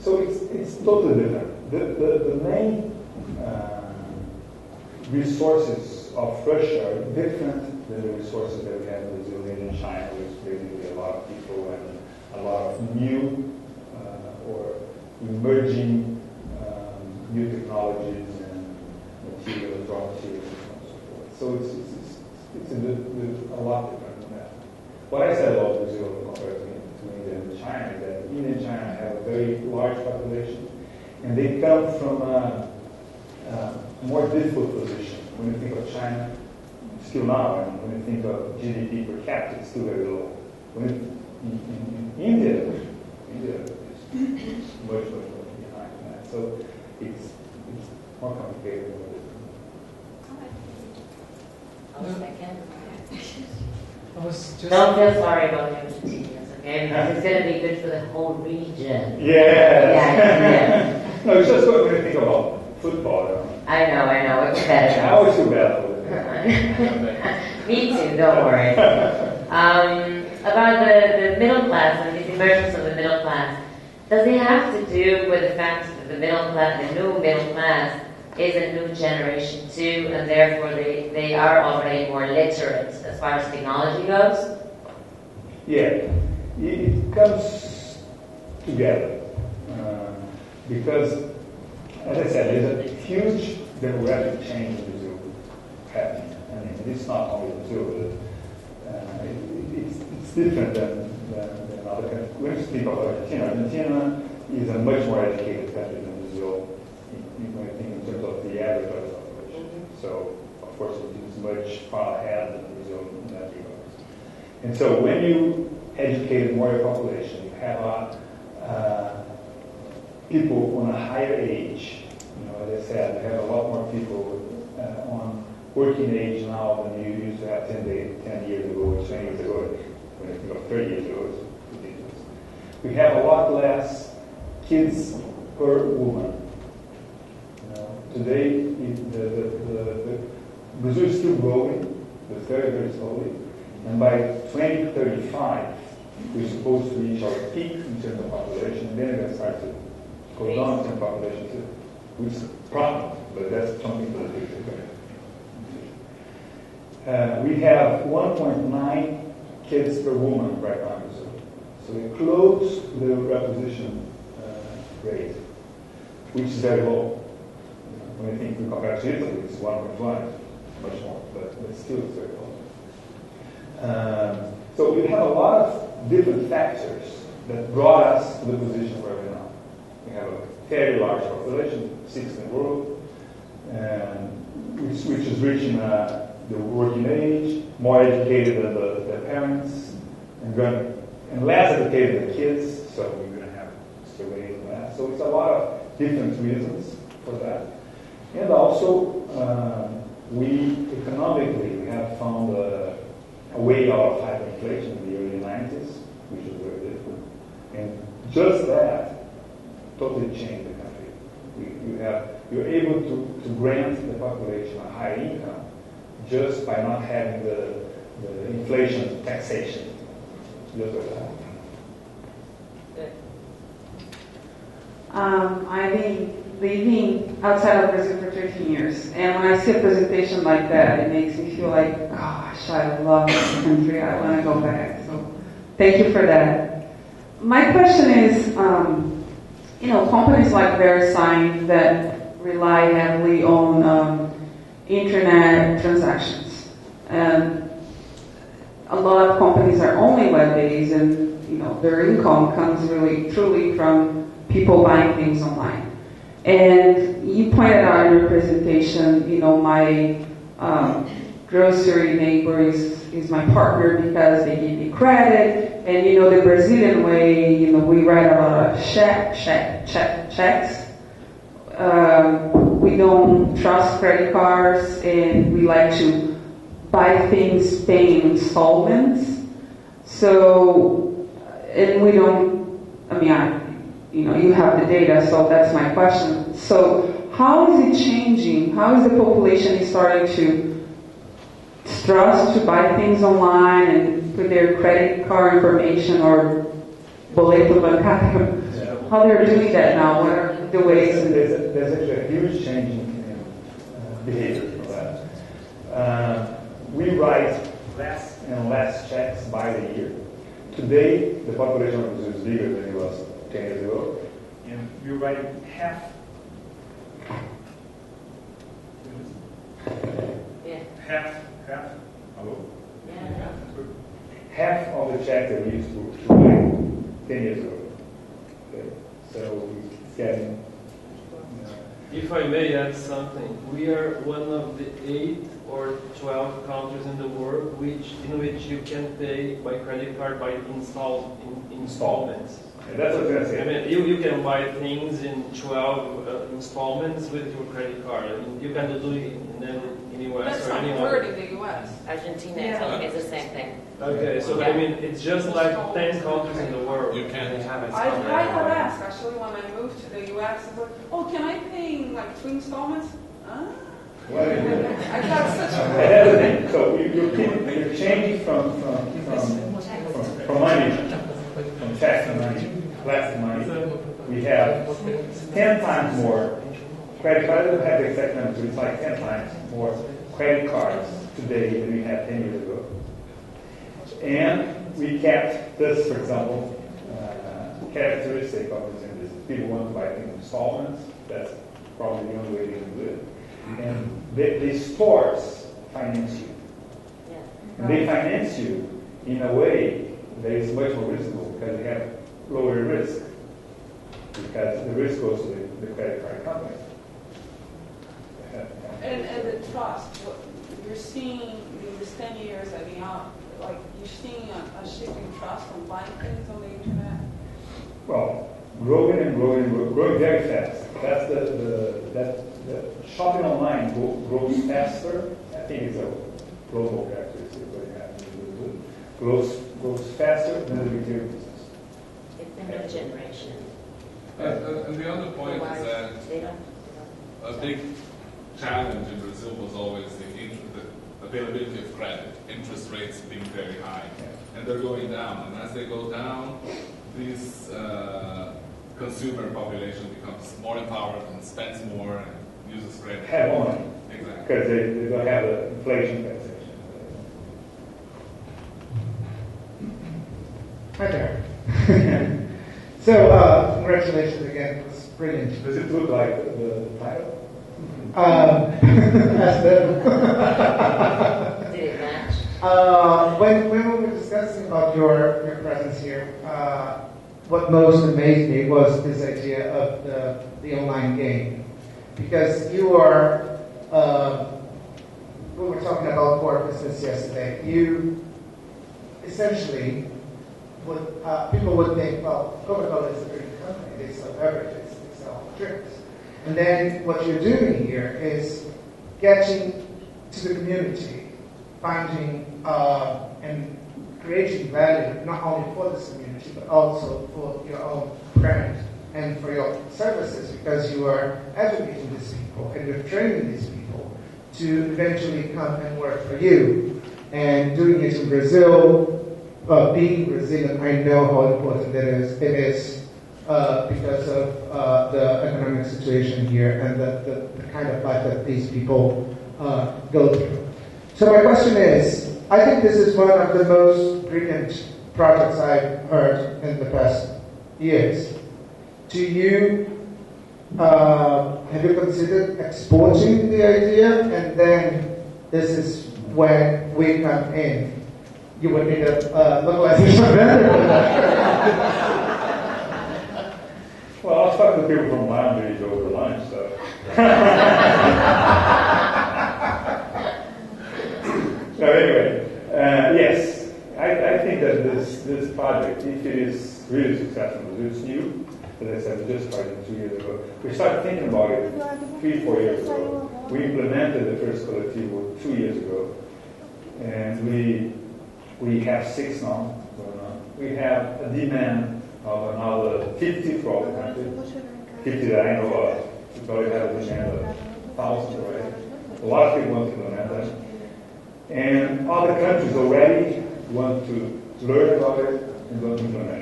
So it's totally different. The main resources of Russia are different than the resources that we have in Brazil and in China, which is basically a lot of people and a lot of new or emerging new technologies and materials, raw materials, and so forth. So it's a lot different than that. What I said about Brazil compared to India and China is that India and China have a very large population, and they come from a more difficult position. When you think of China, still now, and when you think of GDP per capita, it's still very low. When in India is much behind that. So it's more complicated than this. Don't feel sorry about him continuous, okay? Because it's going to be good for the whole region. Yeah. No, it's just when you think about football. I know, it's better. I always feel bad for it. Me too, don't worry. About the middle class and the emergence of the middle class, does it have to do with the fact that the middle class, the new middle class, is a new generation too, and therefore they are already more literate as far as technology goes? Yeah, it comes together because, as I said, there's a huge demographic change in Brazil happening. I mean, it's not only Brazil, but it's different than other countries. When you speak of Argentina is a much more educated country than Brazil. When you think in terms of the average population. So, of course, it is much far ahead than Brazil in that regard. And so, when you educate more your population, you have people on a higher age. As I said, you have a lot more people on working age now than you used to have 10 years ago or 20 years ago. When you think of 30 years ago, it's ridiculous. We have a lot less kids per woman. Today, Brazil is still growing, but very, very slowly. And by 2035, we're supposed to reach our peak in terms of population, and then we're going to start to go down in terms of population too. Which is a problem, but that's something for the future. We have 1.9 kids per woman right now in Brazil. So we're close to the reposition rate, which is very low. When you think we compare to Italy, it's 1.1, much more, but still it's very low. So we have a lot of different factors that brought us to the position where we're now. We have a very large population, sixth in the world, which is reaching the working age, more educated than the parents, and less educated than kids, so we're going to have still waiting on that. So it's a lot of different reasons for that. And also, we have found a way out of hyperinflation in the early 90s, which is very different. And just that totally changed the country. You're able to grant the population a higher income just by not having the inflation taxation. Just like that. I've been living outside of Brazil for 13 years, and when I see a presentation like that, it makes me feel like, gosh, I love this country. I want to go back. So, thank you for that. My question is, companies like VeriSign that rely heavily on internet transactions, and a lot of companies are only web-based, and their income comes really truly from people buying things online. And you pointed out in your presentation, my grocery neighbor is my partner because they give me credit. And the Brazilian way, we write a lot of checks. We don't trust credit cards, and we like to buy things paying installments. So, and we don't, you have the data, so that's my question. So how is it changing? How is the population starting to trust to buy things online and put their credit card information or boleto bancário how they're doing that now? What are the ways? There's actually a huge change in behavior for that. We write less and less checks by the year. Today, the population of Brazil is bigger than it was 10 years ago, and we write half. Yeah. Half. Hello. Yeah. Half of the checks that we used to write 10 years ago. Okay. So it's getting. If I may add something, we are one of the 8 or 12 countries in the world in which you can pay by credit card by installments. And that's what I was going to say. I mean, you can buy things in 12 installments with your credit card. I mean, you can do it in the US That's or not any heard other. in the U.S. Argentina told me it's the same thing. Okay, so I mean, it's just like 10 countries in the world. You can have it. I got asked actually when I moved to the U.S. I was like, oh, can I pay in like 2 installments? Huh? I got such a. Another thing. So you're changing from money, from checks to money, plastic money. We have 10 times more credit cards. I don't have the exact number, but it's like 10 times more credit cards today than we had 10 years ago. And we kept this, for example, characteristic of this industry. People want to buy things in installments. That's probably the only way they can do it. And the stores finance you. Yeah. And they finance you in a way that is much more reasonable because they have lower risk. Because the risk goes to the credit card company. And the trust, what you're seeing in these 10 years that like you're seeing a shift in trust from buying things on the internet? Well, growing very fast. That's the shopping online grows faster. I think it's a global characteristic what it happens. Grows faster than the retail business. It's a new generation. And the other point is that a big challenge in Brazil was always the availability of credit, interest rates being very high, and they're going down. And as they go down, this consumer population becomes more empowered and spends more and uses credit. Have money. Exactly. Because they don't have the inflation taxation. Hi there. So, congratulations again. It was brilliant. Does it look like the title? As the Did it match? when we were discussing about your presence here, what most amazed me was this idea of the online game. Because you are, we were talking about core business yesterday, you essentially people would think, well, Coca-Cola is a great company, they sell beverages, they sell drinks. And then what you're doing here is getting to the community, finding and creating value not only for this community but also for your own brand and for your services, because you are educating these people and you're training these people to eventually come and work for you. And doing it in Brazil, being Brazilian, I know how important it is because of the economic situation here and the kind of life that these people go through. So my question is, I think this is one of the most brilliant projects I've heard in the past years. Do you, have you considered exporting the idea, and then this is when we come in? You would need a localization vendor. Well, I'll talk to people from Lounge over lunch, so. So anyway, yes, I think that this project, if it is really successful, it's new. As I said, we just started 2 years ago. We started thinking about it 3-4 years ago. We implemented the first Colectivo 2 years ago, and we have 6 now going on. We have a demand of another 50 for all the country, 50 that I know of. We probably have a demand of 1,000 already. A lot of people want to implement that. And other countries already want to learn about it and want to implement